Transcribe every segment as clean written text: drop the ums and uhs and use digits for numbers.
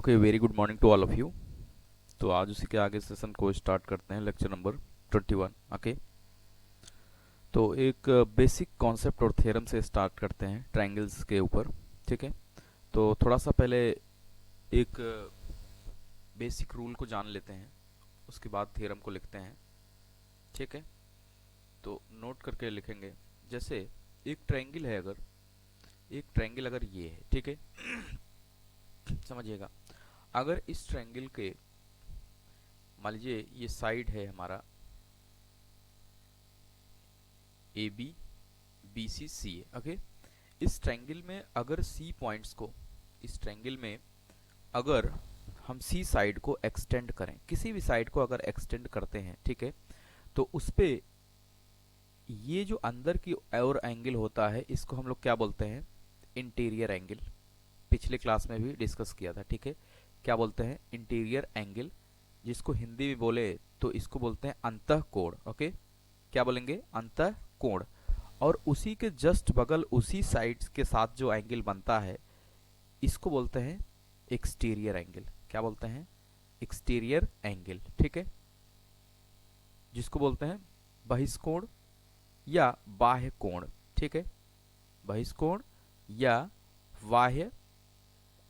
Okay, very good morning to all of you. तो आज उसी के आगे सेशन को स्टार्ट करते हैं, लेक्चर नंबर 21। ओके, तो एक बेसिक कॉन्सेप्ट और थ्योरम से स्टार्ट करते हैं ट्रायंगल्स के ऊपर। ठीक है, तो थोड़ा सा पहले एक बेसिक रूल को जान लेते हैं, उसके बाद थ्योरम को लिखते हैं। ठीक है, तो नोट करके लिखेंगे। जैसे एक ट्रायंगल है, अगर ये है, ठीक है, समझिएगा। अगर इस ट्रायंगल के, मान लीजिए ये साइड है हमारा ए बी, बी सी सी है। ओके, इस ट्रायंगल में अगर सी पॉइंट्स को, इस ट्रायंगल में अगर हम सी साइड को एक्सटेंड करें, किसी भी साइड को अगर एक्सटेंड करते हैं, ठीक है, तो उस पे ये जो अंदर की और एंगल होता है, इसको हम लोग क्या बोलते हैं? Interior angle. पिछले क्लास में भी डिस्कस किया था। ठीक है, क्या बोलते हैं? Interior angle. जिसको हिंदी में बोले तो इसको बोलते हैं अंतःकोण। ओके, क्या बोलेंगे? अंतःकोण। और उसी के जस्ट बगल, उसी साइड के साथ जो एंगल बनता है, इसको बोलते हैं एक्सटीरियर एंगल। क्या बोलते हैं? Exterior angle. ठीक है, जिसको बोलते हैं बहिष्कोण या बाह्य कोण। ठीक है, बहिष्कोण या बाह्य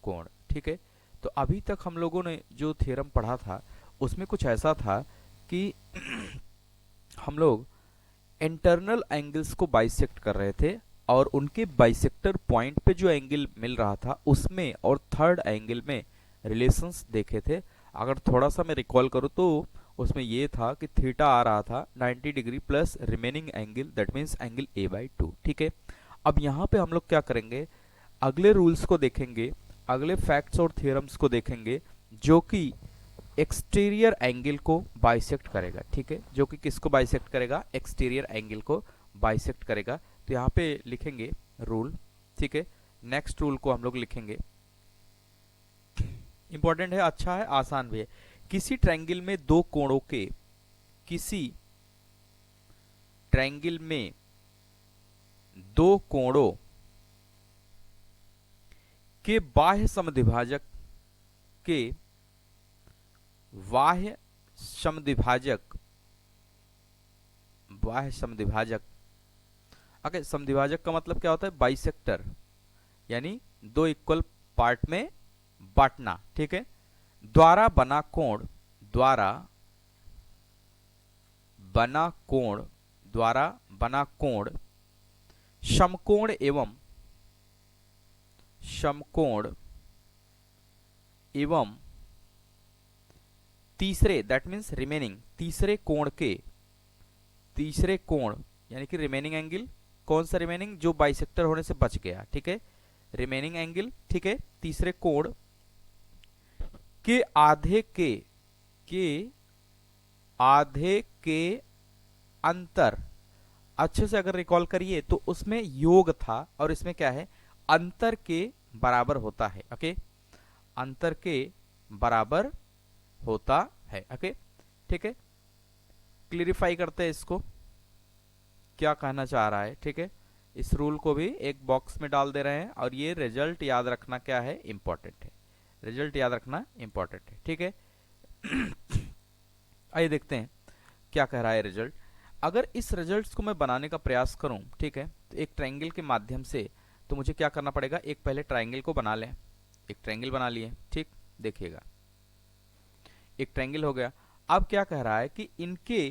कोण। ठीक है, तो अभी तक हम लोगों ने जो थ्योरम पढ़ा था उसमें कुछ ऐसा था कि हम लोग इंटरनल एंगल्स को बाइसेक्ट कर रहे थे, और उनके बाइसेक्टर पॉइंट पे जो एंगल मिल रहा था उसमें और थर्ड एंगल में रिलेशंस देखे थे। अगर थोड़ा सा मैं रिकॉल करूँ तो उसमें ये था कि थीटा आ रहा था 90 degree plus remaining angle, that means angle A by 2। ठीक है, अब यहाँ पे हम लोग क्या करेंगे? अगले रूल्स को देखेंगे, अगले फैक्ट्स और थ्योरम्स को देखेंगे, जो कि एक्सटीरियर एंगल को बाइसेक्ट करेगा। ठीक है, जो कि किसको बाइसेक्ट करेगा? एक्सटीरियर एंगल को बाइसेक्ट करेगा। तो यहाँ पे लिखेंगे रूल। ठीक है, नेक्स्ट रूल को हम लोग लिखेंगे, इंपॉर्टेंट है, अच्छा है, आसान भी है। किसी ट्रायंगल में दो कोणों के, किसी ट्रायंगल में दो कोणों के बाह्य समद्विभाजक के बाह्य समद्विभाजक, बाह्य समद्विभाजक, ओके, समद्विभाजक का मतलब क्या होता है? बाइसेक्टर, यानी दो इक्वल पार्ट में बांटना। ठीक है, द्वारा बना कोण, द्वारा बना कोण, द्वारा बना कोण समकोण एवं, समकोण एवं तीसरे, दैट मीन्स रिमेनिंग, तीसरे कोण के, तीसरे कोण यानी कि रिमेनिंग एंगल। कौन सा रिमेनिंग? जो बाइसेक्टर होने से बच गया। ठीक है, रिमेनिंग एंगल। ठीक है, तीसरे कोण के आधे के आधे के अंतर, अच्छे से अगर रिकॉल करिए तो उसमें योग था और इसमें क्या है? अंतर के बराबर होता है। ओके, अंतर के बराबर होता है। ओके, ठीक है, क्लियरिफाई करते हैं इसको, क्या कहना चाह रहा है। ठीक है, इस रूल को भी एक बॉक्स में डाल दे रहे हैं, और ये रिजल्ट याद रखना क्या है? इंपॉर्टेंट है, रिजल्ट याद रखना इंपॉर्टेंट है। ठीक है, आइए देखते हैं क्या कह रहा है रिजल्ट। अगर इस रिजल्ट्स को मैं बनाने का प्रयास करूं, ठीक है, तो एक ट्रायंगल के माध्यम से, तो मुझे क्या करना पड़ेगा? एक पहले ट्रायंगल को बना लें। एक ट्रायंगल बना लिए, ठीक, देखिएगा एक ट्रायंगल हो गया। अब क्या कह रहा है कि इनके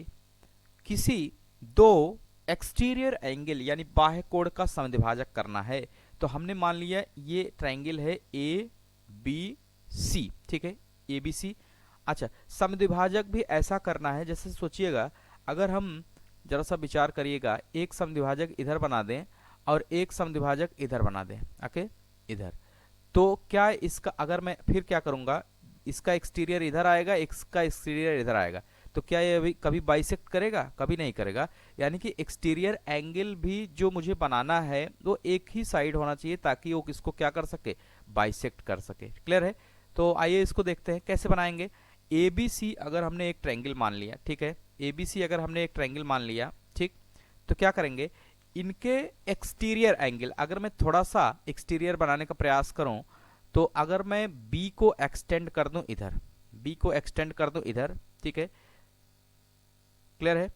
किसी दो एक्सटीरियर एंगल यानी बाह्य कोण का समद्विभाजक करना है। तो हमने मान लिया ये ट्रायंगल है ए बी सी। ठीक है, ए बी सी। अच्छा, समद्विभाजक भी ऐसा करना है, जैसे सोचिएगा, अगर हम जरा सा विचार करिएगा, एक समद्विभाजक इधर बना दें और एक समद्विभाजक इधर बना दें, ओके, इधर, तो क्या इसका, अगर मैं फिर क्या करूंगा, इसका एक्सटीरियर इधर आएगा, इसका एक्सटीरियर इधर आएगा, तो क्या ये अभी कभी बाइसेक्ट करेगा? कभी नहीं करेगा। यानी कि एक्सटीरियर एंगल भी जो मुझे बनाना है वो एक ही साइड होना चाहिए, ताकि वो किसको क्या कर सके? बाइसेक्ट कर सके। क्लियर है? तो आइए इसको देखते हैं कैसे बनाएंगे। ए बी सी अगर हमने एक ट्रायंगल मान लिया, ठीक है, ए बी सी अगर हमने एक ट्रायंगल मान लिया, ठीक, तो क्या करेंगे? इनके एक्सटीरियर एंगल, अगर मैं थोड़ा सा एक्सटीरियर बनाने का प्रयास करूं, तो अगर मैं बी को एक्सटेंड कर दूं इधर, बी को एक्सटेंड कर दूं इधर, ठीक है, क्लियर है,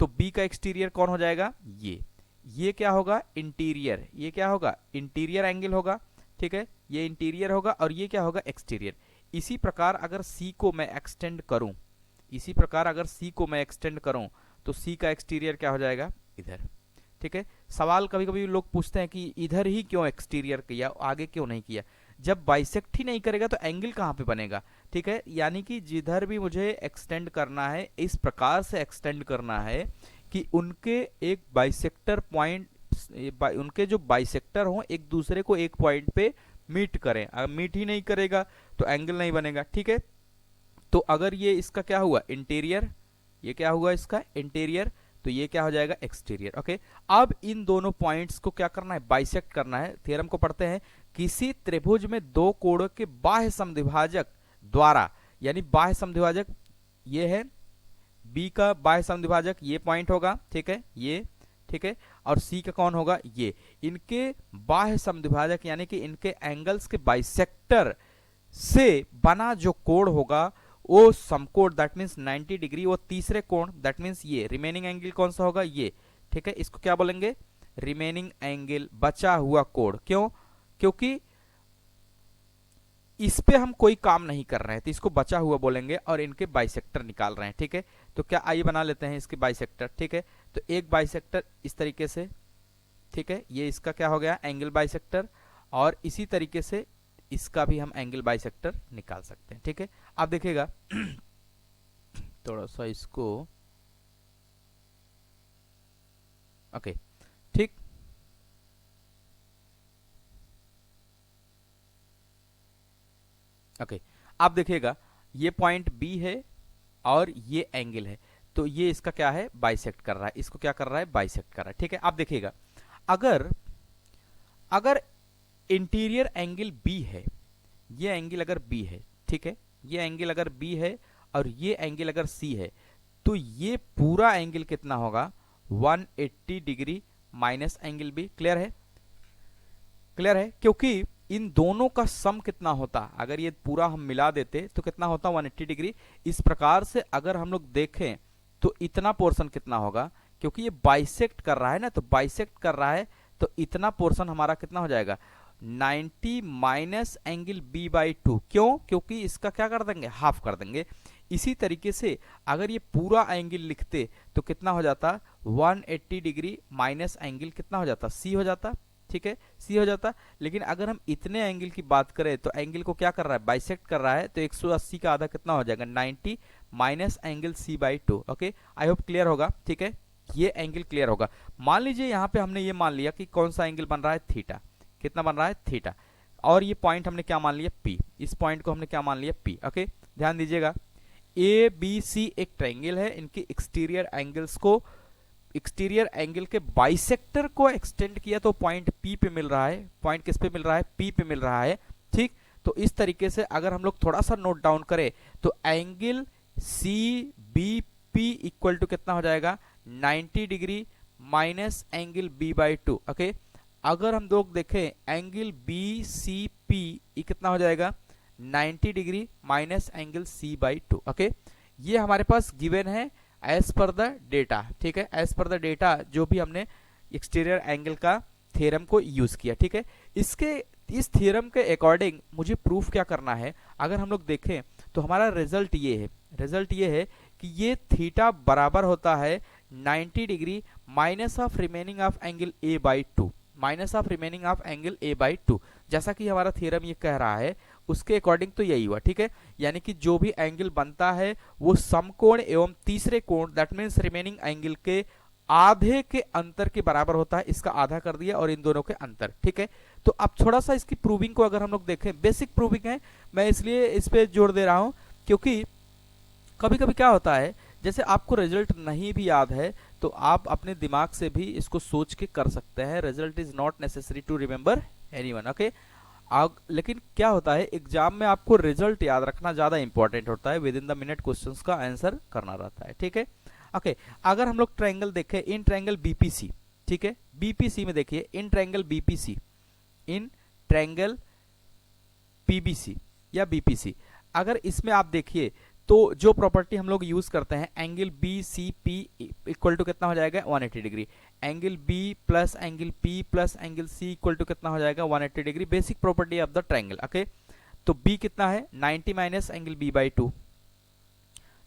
तो बी का एक्सटीरियर कौन हो जाएगा, ये क्या होगा, इंटीरियर, ये क्या होगा, इंटीरियर एंगल होगा, ठीक है, ये इंटीरियर होगा और ये क्या होगा, एक्सटीरियर। इसी प्रकार अगर सी को मैं एक्सटेंड करूं, इसी प्रकार अगर सी को मैं एक्सटेंड करूं तो सी का एक्सटीरियर क्या हो जाएगा, इधर, ठीक है। सवाल कभी कभी लोग पूछते हैं कि इधर ही क्यों एक्सटीरियर किया, आगे क्यों नहीं किया। जब बाइसेक्ट ही नहीं करेगा तो एंगल कहाँ पे बनेगा, ठीक है। यानी कि जिधर भी मुझे एक्सटेंड करना है इस प्रकार से एक्सटेंड करना है कि उनके एक बाइसेक्टर पॉइंट, उनके जो बाइसेक्टर हों एक दूसरे को एक पॉइंट पे मीट करें। अगर मीट ही नहीं करेगा तो एंगल नहीं बनेगा, ठीक है। तो अगर ये इसका क्या हुआ, इंटीरियर, ये क्या हुआ इसका इंटीरियर, तो ये क्या हो जाएगा, एक्सटीरियर। ओके, अब इन दोनों पॉइंट्स को क्या करना है, बाइसेक्ट करना है। थ्योरम को पढ़ते हैं, किसी त्रिभुज में दो कोणों के बाह्य समद्विभाजक द्वारा, यानी बाह्य समद्विभाजक ये है, बी का बाह्य समद्विभाजक ये पॉइंट होगा, ठीक है, ये, ठीक है, और सी का कौन होगा, ये, इनके बाह्य समद्विभाजक यानी कि इनके एंगल्स के बाइसेक्टर से बना जो कोण होगा वो समकोण, दैट मीन्स 90 डिग्री, वो तीसरे कोण, दैट मीन्स ये रिमेनिंग एंगल कौन सा होगा, ये, ठीक है, इसको क्या बोलेंगे, रिमेनिंग एंगल, बचा हुआ कोण। क्यों, क्योंकि इस पे हम कोई काम नहीं कर रहे हैं तो इसको बचा हुआ बोलेंगे और इनके बाइसेक्टर निकाल रहे हैं, ठीक है। तो क्या आइए बना लेते हैं इसके बाइसेक्टर, ठीक है। तो एक बाइसेक्टर इस तरीके से, ठीक है, ये इसका क्या हो गया, एंगल बाइसेक्टर, और इसी तरीके से इसका भी हम एंगल बाइसेक्टर निकाल सकते हैं, ठीक है। आप देखिएगा थोड़ा सा इसको, ओके, ठीक, ओके, आप देखिएगा ये पॉइंट बी है और ये एंगल है, तो ये इसका क्या है, बाइसेक्ट कर रहा है, इसको क्या कर रहा है, बाइसेक्ट कर रहा है, ठीक है। आप देखिएगा अगर अगर इंटीरियर एंगल बी है, ये एंगल अगर बी है, ठीक है, ये एंगल अगर बी है और ये एंगल अगर सी है, तो ये पूरा एंगल कितना होगा, 180 degree minus angle B. Clear है, क्लियर है, क्योंकि इन दोनों का सम कितना होता, अगर ये पूरा हम मिला देते तो कितना होता, 180 डिग्री। इस प्रकार से अगर हम लोग देखें तो इतना पोर्शन कितना होगा, क्योंकि ये बाइसेक्ट कर रहा है ना, तो बाइसेक्ट कर रहा है तो इतना पोर्शन हमारा कितना हो जाएगा, 90 माइनस एंगल बी बाई 2। क्यों, क्योंकि इसका क्या कर देंगे, हाफ कर देंगे। इसी तरीके से अगर ये पूरा एंगल लिखते तो कितना हो जाता, 180 डिग्री माइनस एंगल कितना हो जाता, सी हो जाता, ठीक है, सी हो जाता। लेकिन अगर हम इतने एंगल की बात करें तो एंगल को क्या कर रहा है, बाइसेक्ट कर रहा है, तो 180 का आधा कितना हो जाएगा, 90 minus angle C by 2। Okay, I hope clear होगा, ठीक है, ये एंगल क्लियर होगा। मान लीजिए यहाँ पे हमने ये मान लिया कि कौन सा एंगल बन रहा है, थीटा, कितना बन रहा है, थीटा, और ये पॉइंट हमने क्या मान लिया, पी, इस पॉइंट को हमने क्या मान लिया, पी। ओके, ध्यान दीजिएगा, ए बी सी एक ट्रायंगल है, इनके एक्सटीरियर एंगल्स को, एक्सटीरियर एंगल के बाइसेक्टर को एक्सटेंड किया तो पॉइंट पी पे मिल रहा है, पॉइंट किस पे मिल रहा है, पी पे मिल रहा है, ठीक। तो इस तरीके से अगर हम लोग थोड़ा सा नोट डाउन करें तो angle C B P equal to कितना हो जाएगा, 90 degree minus angle B by 2। Okay, अगर हम लोग देखें एंगल बी सी पी ये कितना हो जाएगा, 90 degree minus angle C by 2। Okay, ये हमारे पास गिवन है एज पर द डेटा, ठीक है, एज पर द डेटा जो भी हमने एक्सटीरियर एंगल का थ्योरम को यूज किया, ठीक है। इसके इस थ्योरम के अकॉर्डिंग मुझे प्रूफ क्या करना है, अगर हम लोग देखें तो हमारा रिजल्ट ये है, रिजल्ट ये है कि ये थीटा बराबर होता है 90 degree minus of remaining of angle A by 2, minus of remaining of angle A by 2, जैसा कि हमारा थ्योरम ये कह रहा है उसके अकॉर्डिंग तो यही हुआ, ठीक है। यानी कि जो भी एंगल बनता है वो समकोण एवं तीसरे कोण, दैट मीन्स रिमेनिंग एंगल के आधे के अंतर के बराबर होता है, इसका आधा कर दिया और इन दोनों के अंतर, ठीक है। तो अब थोड़ा सा इसकी प्रूविंग को अगर हम लोग देखें, बेसिक प्रूविंग है, मैं इसलिए इस पे जोर दे रहा हूं क्योंकि कभी कभी क्या होता है, जैसे आपको रिजल्ट नहीं भी याद है तो आप अपने दिमाग से भी इसको सोच के कर सकते हैं, result is not necessary to remember anyone. Okay, लेकिन क्या होता है एग्जाम में आपको रिजल्ट याद रखना ज्यादा इंपॉर्टेंट होता है, with in the minute questions का आंसर करना रहता है, ठीक है। ओके, अगर हम लोग ट्रायंगल देखें, इन ट्रायंगल बीपीसी, ठीक है, बीपीसी में देखिए, in triangle BPC, in triangle PBC या बीपीसी। अगर इसमें आप देखिए तो जो प्रॉपर्टी हम लोग यूज करते हैं, angle B C P equal to कितना हो जाएगा 180 degree, angle B plus angle P plus angle C equal to कितना हो जाएगा 180 degree, basic property of the triangle. Okay, तो बी कितना है 90 minus angle B by 2,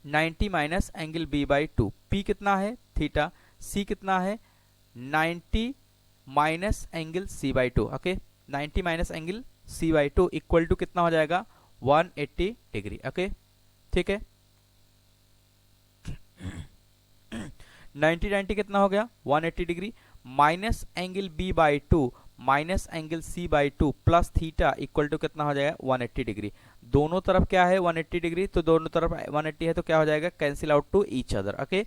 90 minus angle B by 2, P कितना है थीटा, सी कितना है 90 minus angle C by 2। Okay, 90 minus angle C by 2 equal to कितना हो जाएगा 180 डिग्री। ओके, ठीक है, 90 90 कितना हो गया 180 degree, minus angle B by 2 minus angle C by 2 plus theta equal to कितना हो जाएगा 180 डिग्री। दोनों तरफ क्या है 180 डिग्री, तो दोनों तरफ 180 है तो क्या हो जाएगा cancel out to each other. Okay,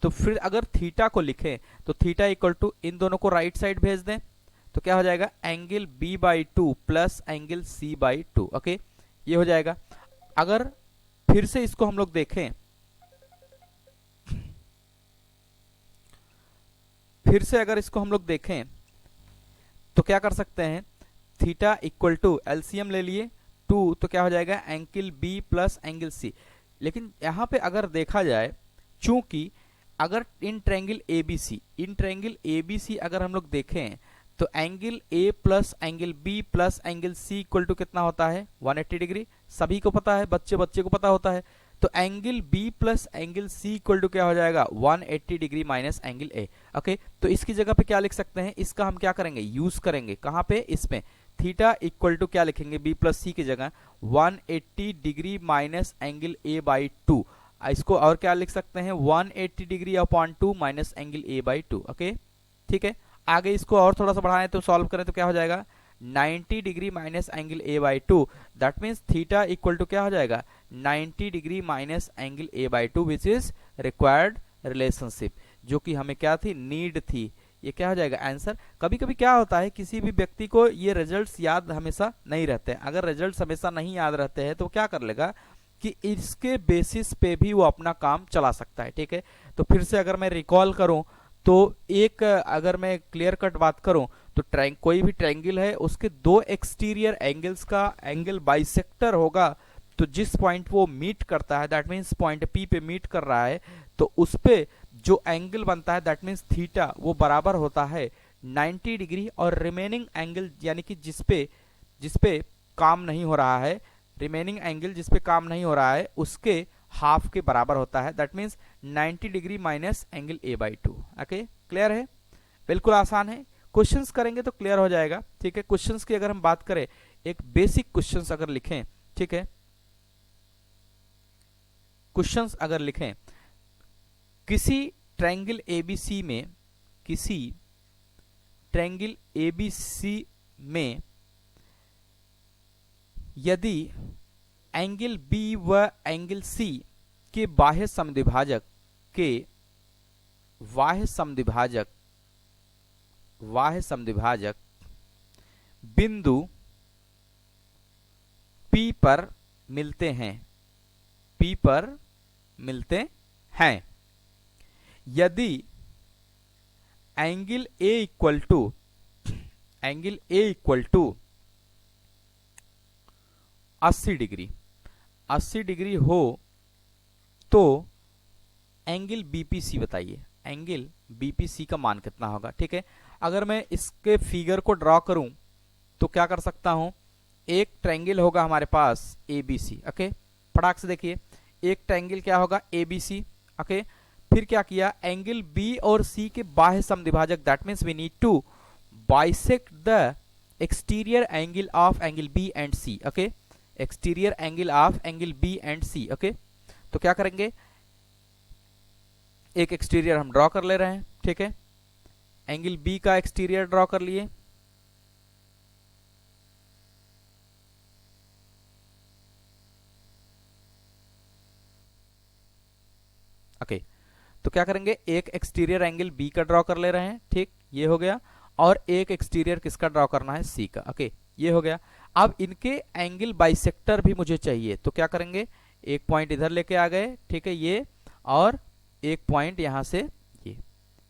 तो फिर अगर थीटा को लिखें तो थीटा इक्वल टू इन दोनों को राइट साइड भेज दें तो क्या हो जाएगा angle B by 2 plus angle C by 2। Okay, ये हो जाएगा। अगर फिर से इसको हम लोग देखें, फिर से अगर इसको हम लोग देखें तो क्या कर सकते हैं, थीटा इक्वल टू एलसीएम ले लिए 2 तो क्या हो जाएगा angle B plus angle C. लेकिन यहां पे अगर देखा जाए, चूंकि अगर इन ट्रायंगल एबीसी अगर हम लोग देखें तो angle A plus angle B plus angle C equal to कितना होता है 180 डिग्री, सभी को पता है, बच्चे को पता होता है। तो angle B plus angle C equal to क्या हो जाएगा 180 degree minus angle A. Okay, तो इसकी जगह पे क्या लिख सकते हैं, इसका हम क्या करेंगे यूज करेंगे, कहां पे, इसमें थीटा इक्वल टू क्या लिखेंगे बी प्लस सी की जगह 180 degree minus angle A by 2। इसको और क्या लिख सकते हैं 180 degree upon 2 minus angle A by 2। Okay, ठीक है, आगे इसको और थोड़ा सा बढ़ाएं तो सॉल्व करें तो क्या हो जाएगा 90 degree minus angle A by 2, that means theta equal to क्या हो जाएगा 90 degree minus angle A by 2 which is required relationship, जो कि हमें क्या थी, नीड थी। ये क्या हो जाएगा आंसर। कभी कभी क्या होता है किसी भी व्यक्ति को ये रिजल्ट्स याद हमेशा नहीं रहते हैं, अगर रिजल्ट्स हमेशा नहीं याद रहते हैं तो क्या कर लेगा कि इसके बेसिस पे भी वो अपना काम चला सकता है। ठीक है, तो फिर से अगर मैं रिकॉल करूं तो एक अगर मैं क्लियर कट बात करूं तो कोई भी ट्रायंगल है उसके दो एक्सटीरियर एंगल्स का एंगल बाइसेक्टर होगा, तो जिस पॉइंट वो मीट करता है दैट मीन्स पॉइंट पी पे मीट कर रहा है तो उस पे जो एंगल बनता है दैट मीन्स थीटा वो बराबर होता है 90 डिग्री, और रिमेनिंग एंगल यानी कि जिसपे काम नहीं हो रहा है, रिमेनिंग एंगल जिसपे काम नहीं हो रहा है उसके हाफ के बराबर होता है, that means 90 degree minus angle A by 2। Okay, clear है, बिल्कुल आसान है, क्वेश्चंस करेंगे तो क्लियर हो जाएगा। ठीक है, क्वेश्चंस की अगर हम बात करें, एक बेसिक क्वेश्चंस अगर लिखें, ठीक है, क्वेश्चंस अगर लिखें किसी ट्रायंगल एबीसी में यदि एंगल बी व एंगल सी के बाह्य समद्विभाजक बिंदु P पर मिलते हैं, यदि angle A equal to 80 degree हो तो एंगल बीपीसी बताइए, एंगल बीपीसी का मान कितना होगा। ठीक है, अगर मैं इसके फिगर को ड्रॉ करूं तो क्या कर सकता हूं, एक ट्रायंगल होगा हमारे पास एबीसी। ओके, फटाक से देखिए, एक ट्रायंगल क्या होगा एबीसी। ओके, फिर क्या किया, एंगल बी और सी के बाह्य समद्विभाजक that means we need to bisect the exterior angle of angle B and C. Okay, exterior angle of angle B and C. Okay, तो क्या करेंगे, एक एक्सटीरियर हम ड्रॉ कर ले रहे हैं। ठीक है, एंगल बी का एक्सटीरियर ड्रॉ कर लिए, ओके, तो क्या करेंगे, एक एक्सटीरियर एंगल बी का ड्रॉ कर ले रहे हैं। ठीक, ये हो गया, और एक एक्सटीरियर किसका ड्रॉ करना है, सी का। ओके, ये हो गया। अब इनके एंगल बाइसेक्टर भी मुझे चाहिए, तो क्या करेंगे, एक पॉइंट इधर लेके आ गए। ठीक है, ये, और एक पॉइंट यहां से ये।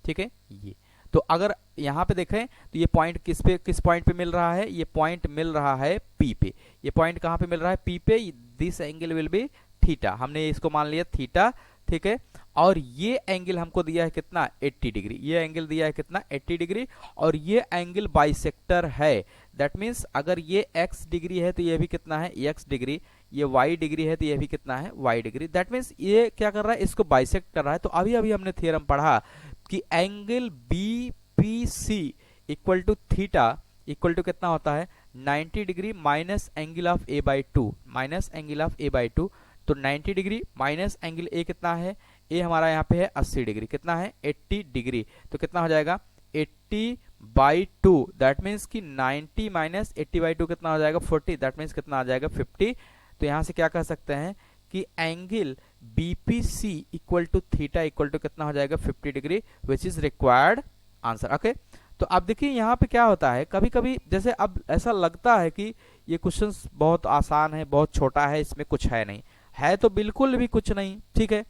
ठीक है, ये, तो अगर यहाँ पे देखें तो ये पॉइंट किस पॉइंट पे मिल रहा है, ये पॉइंट मिल रहा है पी पे। ये पॉइंट कहाँ पे मिल रहा है, पी पे। This angle will be theta, हमने इसको मान लिया थीटा, ठीक है। और ये एंगल हमको दिया है कितना, 80 डिग्री। ये एंगल दिया है कितना, 80 डिग्री। और ये एंगल बाइसेक्टर है, दैट मीन्स अगर ये x डिग्री है तो ये भी कितना है, x डिग्री। ये y डिग्री है तो ये भी कितना है, y डिग्री। दैट मीन्स ये क्या कर रहा है, इसको बाइसेक्ट कर रहा है। तो अभी अभी हमने थ्योरम पढ़ा कि angle BPC equal to theta equal to कितना होता है, 90 degree minus angle of a/2, minus angle of a/2। तो 90 डिग्री माइनस एंगल a कितना है, a हमारा यहाँ पे है 80 डिग्री, कितना है 80 डिग्री। तो कितना हो जाएगा 80/2, दैट मीन्स कि 90 माइनस 80/2 कितना हो जाएगा 40, दैट मीन्स कितना आ जाएगा 50। तो यहाँ से क्या कह सकते हैं कि angle BPC equal to theta equal to कितना हो जाएगा 50 degree, which is required answer. Okay, तो अब देखिए यहाँ पे क्या होता है, कभी कभी जैसे अब ऐसा लगता है कि ये क्वेश्चन बहुत आसान है, बहुत छोटा है, इसमें कुछ है नहीं। है तो बिल्कुल भी कुछ नहीं, ठीक है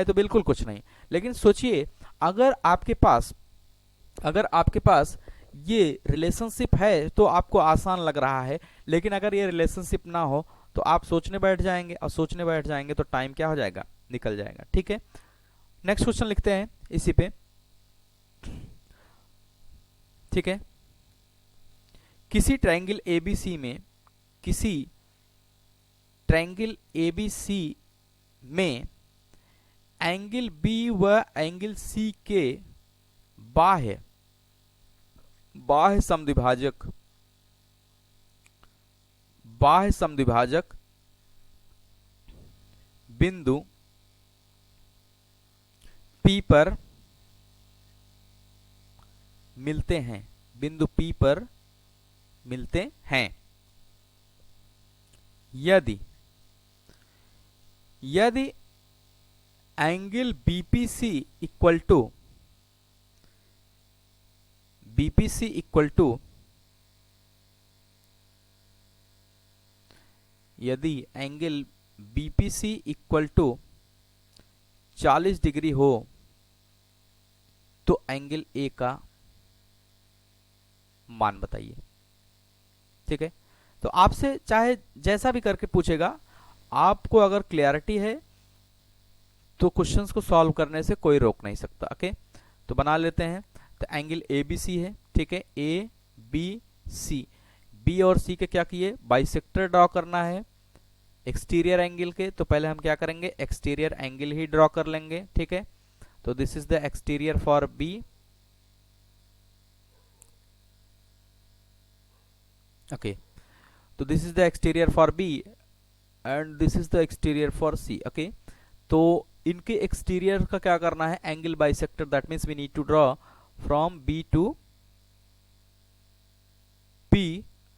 तो बिल्कुल कुछ नहीं। लेकिन सोचिए अगर आपके पास ये रिलेशनशिप है तो आपको आसान लग रहा है, लेकिन अगर ये रिलेशनशिप ना हो तो आप सोचने बैठ जाएंगे, और सोचने बैठ जाएंगे तो टाइम क्या हो जाएगा, निकल जाएगा। ठीक है, नेक्स्ट क्वेश्चन लिखते हैं इसी पे। ठीक है, किसी ट्रायंगल ABC में एंगल B व एंगल C के बाह्य समद्विभाजक बिंदु P पर मिलते हैं, यदि angle BPC equal to 40 degree हो तो एंगल A का मान बताइए। ठीक है, तो आपसे चाहे जैसा भी करके पूछेगा, आपको अगर क्लियरिटी है तो क्वेश्चंस को सॉल्व करने से कोई रोक नहीं सकता। ओके, तो बना लेते हैं। तो एंगल ABC है, ठीक है, ABC, B और C के क्या किए, बाइसेक्टर ड्रॉ करना है एक्सटीरियर एंगल के। तो पहले हम क्या करेंगे, एक्सटीरियर एंगल ही ड्रॉ कर लेंगे। ठीक है, तो this is the exterior for B। Okay, तो this is the exterior for B and this is the exterior for C। Okay, तो इनके एक्सटीरियर का क्या करना है, angle bisector, that means we need to draw from B to P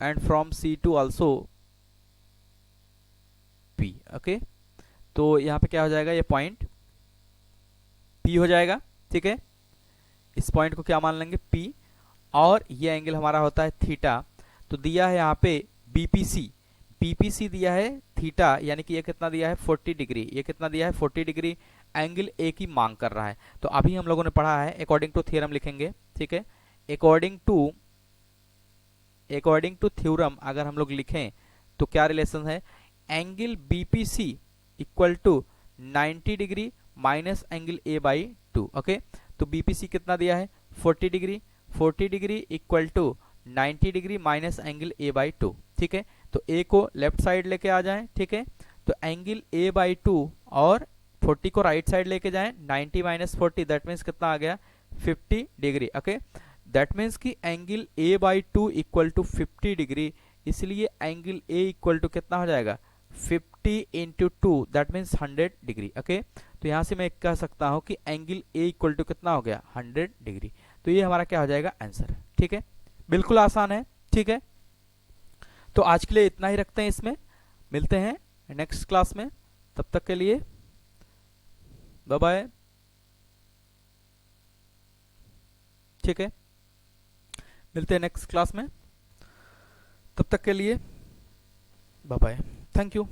and from C to also P। Okay, तो यहाँ पे क्या हो जाएगा, ये पॉइंट P हो जाएगा। ठीक है, इस पॉइंट को क्या मान लेंगे, P, और ये एंगल हमारा होता है थीटा। तो दिया है यहाँ पे BPC दिया है थीटा, यानी कि ये कितना दिया है 40 डिग्री, ये कितना दिया है 40 डिग्री। एंगल A की मांग कर रहा है। तो अभी हम लोगों ने पढ़ा है अकॉर्डिंग टू थ्योरम लिखेंगे। ठीक है, अकॉर्डिंग टू थ्योरम अगर हम लोग लिखें तो क्या रिलेशन है, angle BPC equal to 90 degree minus angle A/2। Okay, तो BPC कितना दिया है 40 degree, 40 degree equal to 90 degree minus angle A/2। ठीक है, तो A को लेफ्ट साइड लेके आ जाएं। ठीक है, तो एंगल A/2 और 40 को राइट साइड लेके जाएं, 90 माइनस 40, दैट मीन्स कितना आ गया 50 डिग्री। ओके, दैट मीन्स कि angle A/2 equal to 50 degree, इसलिए एंगल A इक्वल टू कितना हो जाएगा 50 into 2, that means 100 degree. Okay, तो यहां से मैं कह सकता हूं कि एंगल A इक्वल टू कितना हो गया 100 डिग्री। तो ये हमारा क्या हो जाएगा आंसर। ठीक है, बिल्कुल आसान है। ठीक है, तो आज के लिए इतना ही रखते हैं, इसमें मिलते हैं नेक्स्ट क्लास में। तब तक के लिए बाय बाय। ठीक है, मिलते हैं नेक्स्ट क्लास में, तब तक के लिए बाय बाय, थैंक यू।